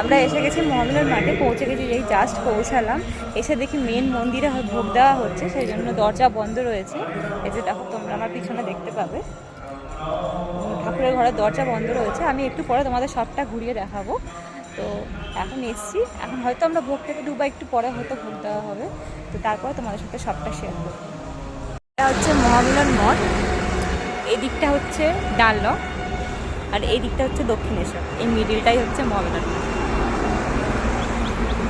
আমরা এসে গেছি মহামিলন মাঠে, পৌঁছে গেছি, এই জাস্ট পৌঁছালাম। এসে দেখি মেন মন্দিরে ভোগ দেওয়া হচ্ছে, সেই জন্য দরজা বন্ধ রয়েছে। এই যে দেখো, তোমরা আমার পিছনে দেখতে পাবে ঠাকুরের ঘরের দরজা বন্ধ রয়েছে। আমি একটু পরে তোমাদের সবটা ঘুরিয়ে দেখাবো। তো এখন এসছি, এখন হয়তো আমরা ভোগ খেতে ঢুকবো, একটু পরে হয়তো ভোগ দেওয়া হবে। তো তারপরে তোমাদের সাথে সবটা শেয়ার করবো। এটা হচ্ছে মহামিলন মঠ, এই দিকটা হচ্ছে ডানলপ, আর এই দিকটা হচ্ছে দক্ষিণেশ্বর। এই মিডিলটাই হচ্ছে মহামিলন মঠ।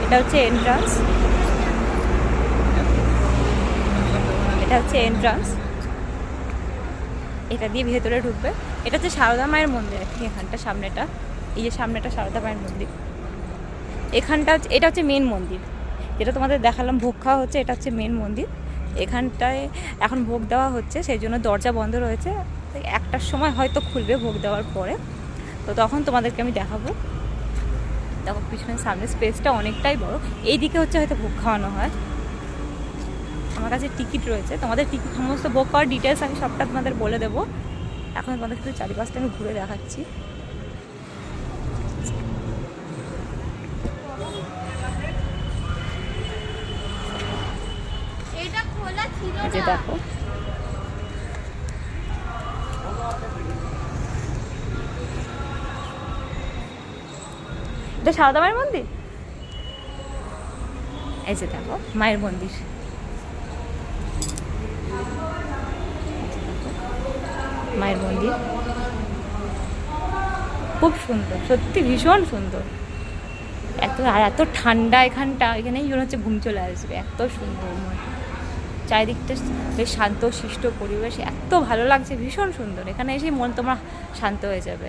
এটা হচ্ছে এন্ট্রান্স, এটা হচ্ছে এন্ট্রান্স, এটা দিয়ে ভেতরে ঢুকবে। এটা হচ্ছে সারদা মায়ের মন্দির। এখানটা সামনেটা, এই যে সামনেটা সারদা মায়ের মন্দির। এখানটা হচ্ছে, এটা হচ্ছে মেন মন্দির, যেটা তোমাদের দেখালাম ভোগ খাওয়া হচ্ছে, এটা হচ্ছে মেন মন্দির। এখানটায় এখন ভোগ দেওয়া হচ্ছে, সেই জন্য দরজা বন্ধ রয়েছে। 1টার সময় হয়তো খুলবে ভোগ দেওয়ার পরে, তো তখন তোমাদেরকে আমি দেখাবো। দেখো পিছনের সামনে স্পেসটা অনেকটাই বড়। এই দিকে হচ্ছে হয়তো ভোগ খাওয়ানো হয়। আমার কাছে টিকিট রয়েছে, তোমাদের টিকিট সমস্ত ভোগ খাওয়ার ডিটেলস আমি সবটা তোমাদের বলে দেবো। এখন তোমাদের শুধু চারিপাশটা আমি ঘুরে দেখাচ্ছি। যে দেখো, এটা সারদা মায়ের মন্দির। এই যে দেখো মায়ের মন্দির, মায়ের মন্দির খুব সুন্দর, সত্যি ভীষণ সুন্দর। এত ঠান্ডা এখানটা, এখানেই মনে হচ্ছে ঘুম চলে আসবে, এত সুন্দর। চারিদিকটা বেশ শান্ত শিষ্ট পরিবেশ, এত ভালো লাগছে, ভীষণ সুন্দর। এখানে এসেই মন তোমার শান্ত হয়ে যাবে।